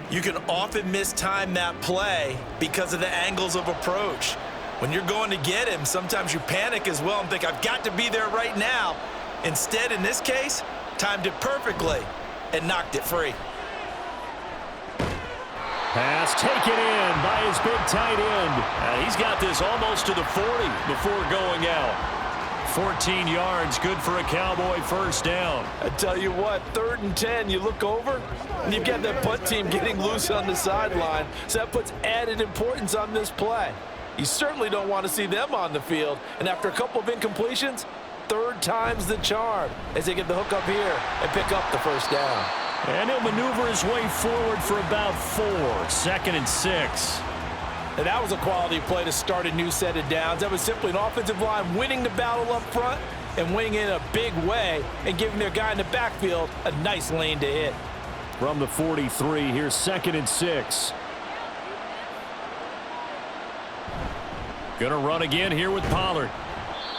you can often mistime that play because of the angles of approach. When you're going to get him, sometimes you panic as well and think, I've got to be there right now. Instead, in this case, timed it perfectly and knocked it free. Pass taken in by his big tight end. He's got this almost to the 40 before going out. 14 yards, good for a Cowboy first down. I tell you what, 3rd and 10, you look over, and you've got that punt team getting loose on the sideline, so that puts added importance on this play. You certainly don't want to see them on the field, and after a couple of incompletions, 3rd time's the charm as they get the hook up here and pick up the first down. And he'll maneuver his way forward for about 4, 2nd and 6. And that was a quality play to start a new set of downs. That was simply an offensive line winning the battle up front and winning in a big way and giving their guy in the backfield a nice lane to hit. From the 43, here's 2nd and 6. Gonna run again here with Pollard.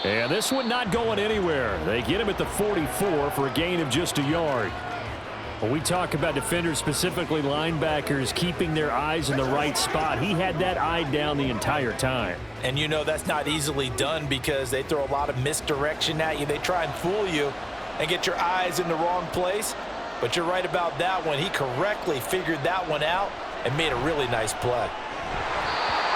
And this one not going anywhere. They get him at the 44 for a gain of just a yard. When we talk about defenders, specifically linebackers, keeping their eyes in the right spot, he had that eye down the entire time. And you know that's not easily done because they throw a lot of misdirection at you. They try and fool you and get your eyes in the wrong place. But you're right about that one. He correctly figured that one out and made a really nice play.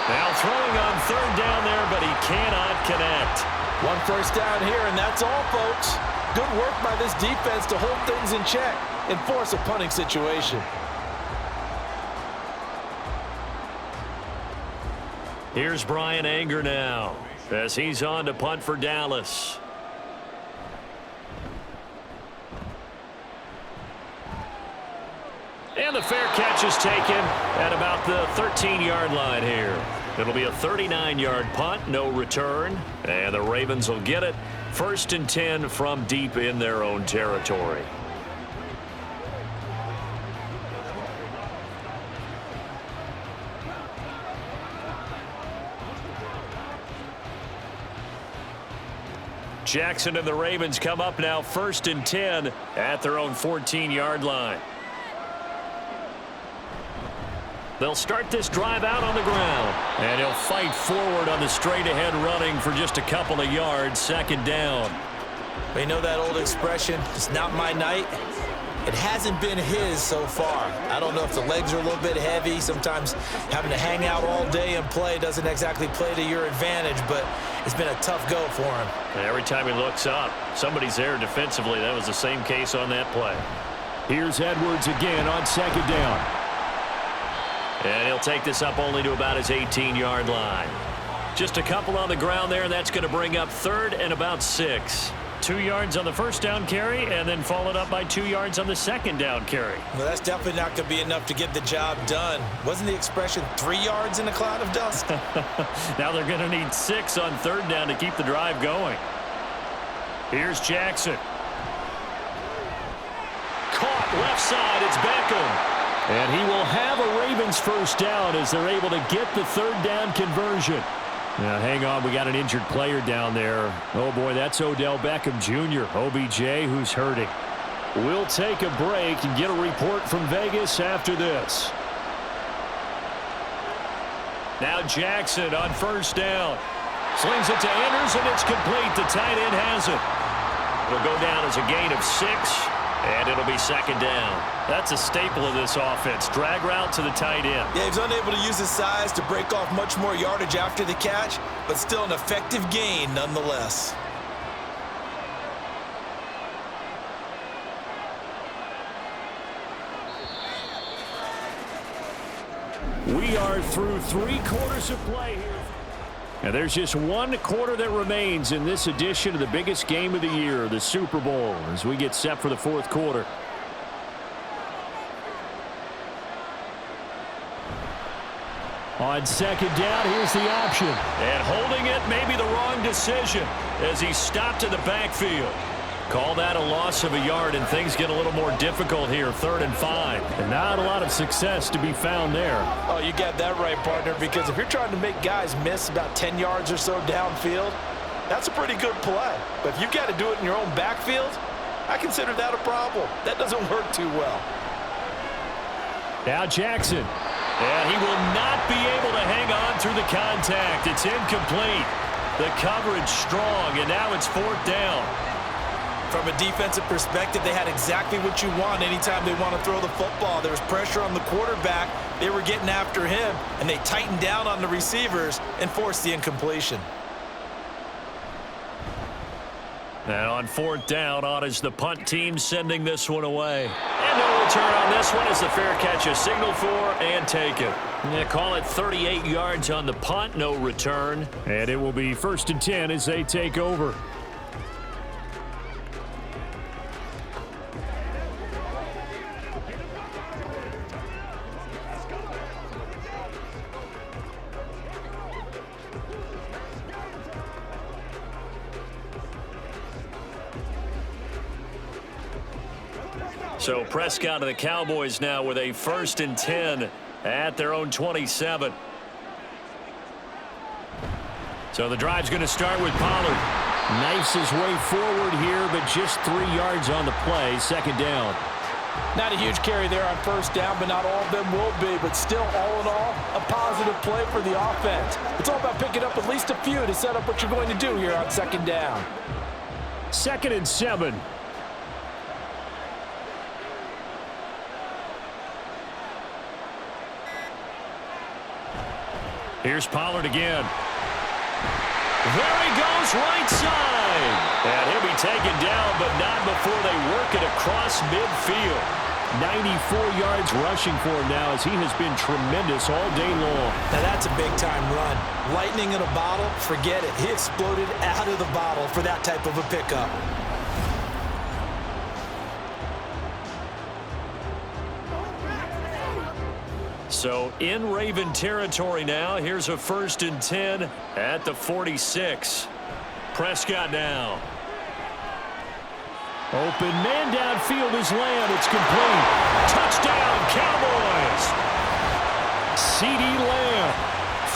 Now throwing on 3rd down there, but he cannot connect. 1 first down here, and that's all, folks. Good work by this defense to hold things in check and force a punting situation. Here's Brian Anger now as he's on to punt for Dallas. And the fair catch is taken at about the 13-yard line here. It'll be a 39-yard punt, no return, and the Ravens will get it. 1st and 10 from deep in their own territory. Jackson and the Ravens come up now 1st and 10 at their own 14-yard line. They'll start this drive out on the ground. And he'll fight forward on the straight-ahead running for just a couple of yards. 2nd down. You know that old expression, it's not my night? It hasn't been his so far. I don't know if the legs are a little bit heavy. Sometimes having to hang out all day and play doesn't exactly play to your advantage, but it's been a tough go for him. And every time he looks up, somebody's there defensively. That was the same case on that play. Here's Edwards again on 2nd down. And he'll take this up only to about his 18-yard line. Just a couple on the ground there, and that's going to bring up 3rd and about 6. 2 yards on the first down carry, and then followed up by 2 yards on the 2nd down carry. Well, that's definitely not going to be enough to get the job done. Wasn't the expression 3 yards in a cloud of dust? Now they're going to need 6 on 3rd down to keep the drive going. Here's Jackson. Caught left side, it's Beckham. And he will have a Ravens first down as they're able to get the 3rd down conversion. Now, hang on, we got an injured player down there. Oh, boy, that's Odell Beckham Jr., OBJ, who's hurting. We'll take a break and get a report from Vegas after this. Now Jackson on 1st down. Slings it to Anders, and it's complete. The tight end has it. It'll go down as a gain of 6. And it'll be 2nd down. That's a staple of this offense. Drag route to the tight end. Yeah, he's unable to use his size to break off much more yardage after the catch, but still an effective gain nonetheless. We are through 3 quarters of play here. And there's just 1 quarter that remains in this edition of the biggest game of the year, the Super Bowl, as we get set for the 4th quarter. On 2nd down, here's the option. And holding it may be the wrong decision as he stopped in the backfield. Call that a loss of a yard, and things get a little more difficult here, 3rd and 5. And not a lot of success to be found there. Oh, you got that right, partner, because if you're trying to make guys miss about 10 yards or so downfield, that's a pretty good play. But if you've got to do it in your own backfield, I consider that a problem. That doesn't work too well. Now Jackson. And he will not be able to hang on through the contact. It's incomplete. The coverage strong, and now it's 4th down. From a defensive perspective, they had exactly what you want anytime they want to throw the football. There was pressure on the quarterback. They were getting after him, and they tightened down on the receivers and forced the incompletion. And on 4th down, on is the punt team sending this one away. And no return on this one as the fair catch is signaled for and taken. Yeah, call it 38 yards on the punt, no return. And it will be 1st and 10 as they take over. So Prescott and the Cowboys now with a 1st and 10 at their own 27. So the drive's going to start with Pollard. Knifes his way forward here, but just 3 yards on the play. 2nd down. Not a huge carry there on 1st down, but not all of them will be. But still, all in all, a positive play for the offense. It's all about picking up at least a few to set up what you're going to do here on 2nd down. 2nd and 7. Here's Pollard again. There he goes, right side. And he'll be taken down, but not before they work it across midfield. 94 yards rushing for him now as he has been tremendous all day long. Now that's a big-time run. Lightning in a bottle, forget it. He exploded out of the bottle for that type of a pickup. So in Raven territory now. Here's a 1st and 10 at the 46. Prescott now. Open man downfield is Lamb. It's complete. Touchdown, Cowboys. CeeDee Lamb.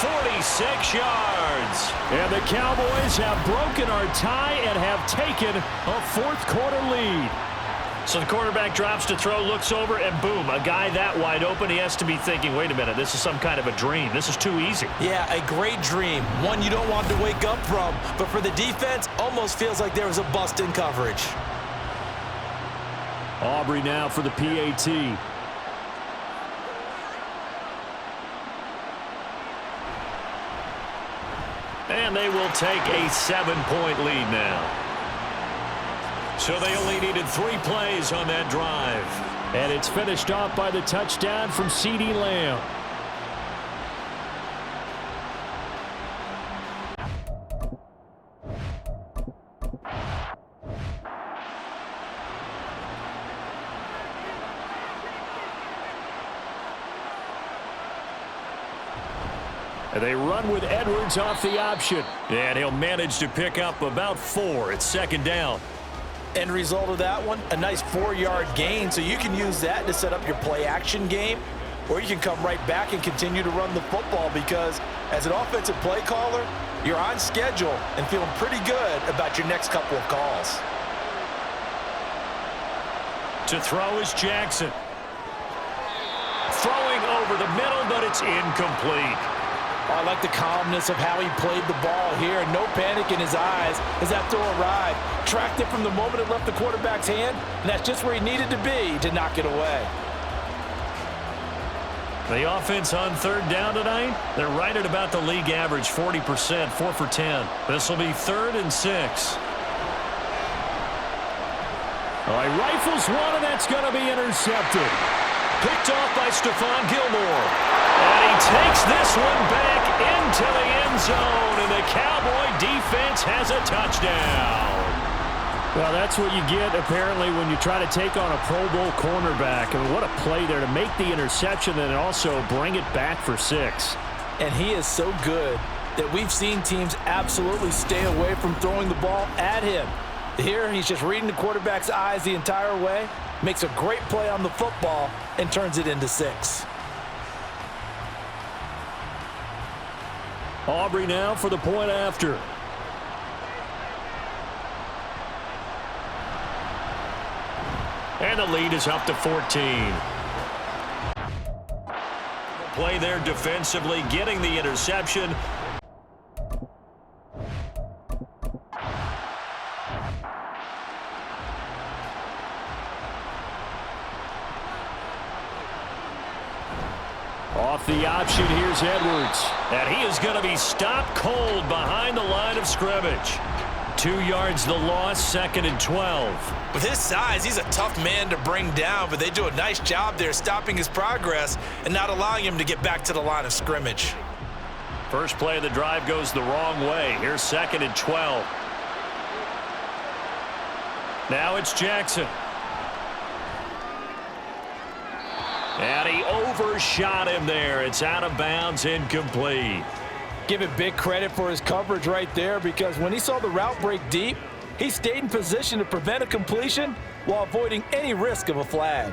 46 yards. And the Cowboys have broken our tie and have taken a 4th quarter lead. So the quarterback drops to throw, looks over, and boom, a guy that wide open. He has to be thinking, wait a minute, this is some kind of a dream. This is too easy. Yeah, a great dream. One you don't want to wake up from. But for the defense, almost feels like there was a bust in coverage. Aubrey now for the PAT. And they will take a 7-point lead now. So they only needed 3 plays on that drive. And it's finished off by the touchdown from CeeDee Lamb. And they run with Edwards off the option. And he'll manage to pick up about 4. It's 2nd down. End result of that one, a nice 4-yard gain, so you can use that to set up your play-action game, or you can come right back and continue to run the football because as an offensive play caller, you're on schedule and feeling pretty good about your next couple of calls. To throw is Jackson. Throwing over the middle, but it's incomplete. I like the calmness of how he played the ball here. No panic in his eyes as that throw arrived. Tracked it from the moment it left the quarterback's hand, and that's just where he needed to be to knock it away. The offense on 3rd down tonight, they're right at about the league average, 40%, 4 for 10. This will be 3rd and 6. All right, rifles one, and that's going to be intercepted. Picked off by Stephon Gilmore. And he takes this one back into the end zone, and the Cowboy defense has a touchdown. Well, that's what you get, apparently, when you try to take on a Pro Bowl cornerback. I mean, what a play there to make the interception and also bring it back for 6. And he is so good that we've seen teams absolutely stay away from throwing the ball at him. Here, he's just reading the quarterback's eyes the entire way, makes a great play on the football, and turns it into 6. Aubrey now for the point after. And the lead is up to 14. Play there defensively, getting the interception. Off the option, here's Edwards. And he is going to be stopped cold behind the line of scrimmage. 2 yards the loss, 2nd and 12. With his size, he's a tough man to bring down, but they do a nice job there stopping his progress and not allowing him to get back to the line of scrimmage. First play of the drive goes the wrong way. Here's 2nd and 12. Now it's Jackson. And he overshot him there. It's out of bounds, incomplete. Give it big credit for his coverage right there, because when he saw the route break deep, he stayed in position to prevent a completion while avoiding any risk of a flag.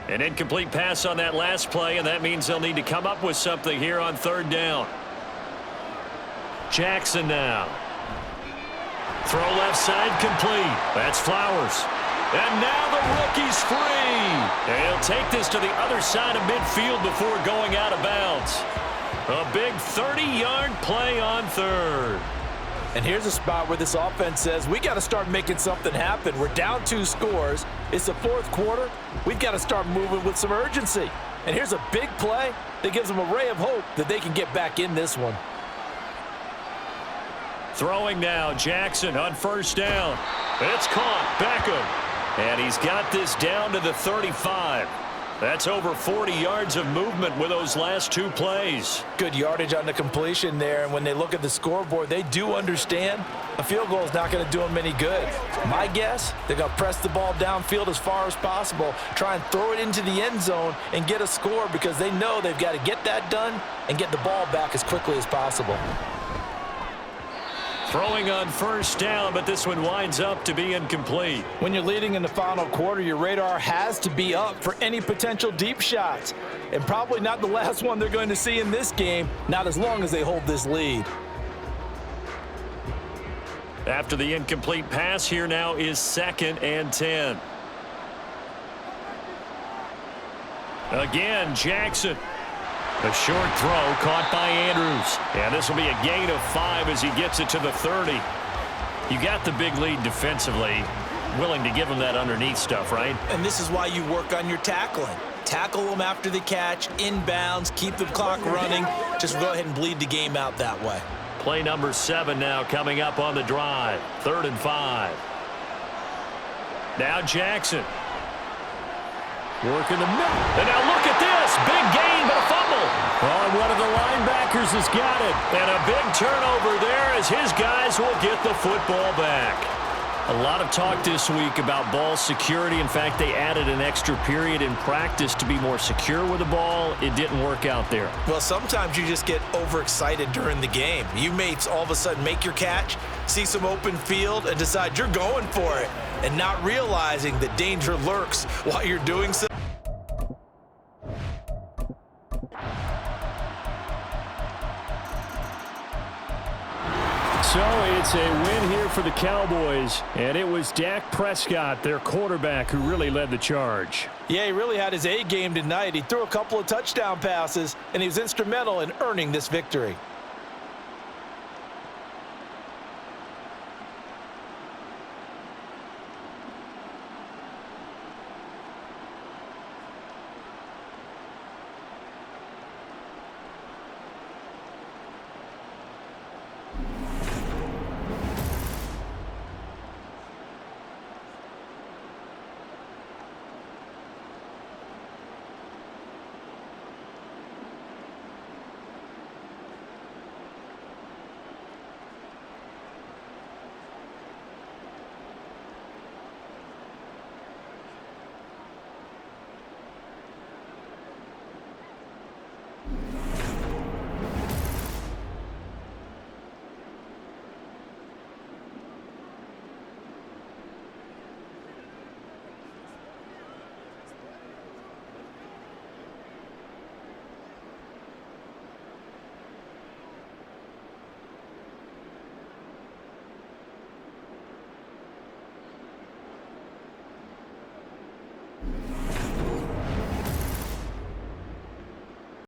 An incomplete pass on that last play, and that means they'll need to come up with something here on 3rd down. Jackson now. Throw left side complete. That's Flowers. And now the rookie's free. And he'll take this to the other side of midfield before going out of bounds. A big 30-yard play on 3rd. And here's a spot where this offense says, we got to start making something happen. We're down 2 scores. It's the 4th quarter. We've got to start moving with some urgency. And here's a big play that gives them a ray of hope that they can get back in this one. Throwing now, Jackson on 1st down. It's caught. Beckham. And he's got this down to the 35. That's over 40 yards of movement with those last 2 plays. Good yardage on the completion there, and when they look at the scoreboard, they do understand a field goal is not going to do them any good. My guess, they're going to press the ball downfield as far as possible, try and throw it into the end zone and get a score, because they know they've got to get that done and get the ball back as quickly as possible. Throwing on 1st down, but this one winds up to be incomplete. When you're leading in the final quarter, your radar has to be up for any potential deep shots. And probably not the last one they're going to see in this game, not as long as they hold this lead. After the incomplete pass, here now is 2nd and 10. Again, Jackson. A short throw caught by Andrews. And this will be a gain of 5 as he gets it to the 30. You got the big lead defensively. Willing to give him that underneath stuff, right? And this is why you work on your tackling. Tackle them after the catch, inbounds, keep the clock running. Just go ahead and bleed the game out that way. Play number 7 now coming up on the drive. 3rd and 5. Now Jackson. Working the middle. And now look at this. Big gain, but a fumble. Oh, and one of the linebackers has got it. And a big turnover there as his guys will get the football back. A lot of talk this week about ball security. In fact, they added an extra period in practice to be more secure with the ball. It didn't work out there. Well, sometimes you just get overexcited during the game. You may all of a sudden make your catch, see some open field, and decide you're going for it, and not realizing that danger lurks while you're doing so. So it's a win here for the Cowboys, and it was Dak Prescott, their quarterback, who really led the charge. Yeah, he really had his A game tonight. He threw a couple of touchdown passes, and he was instrumental in earning this victory.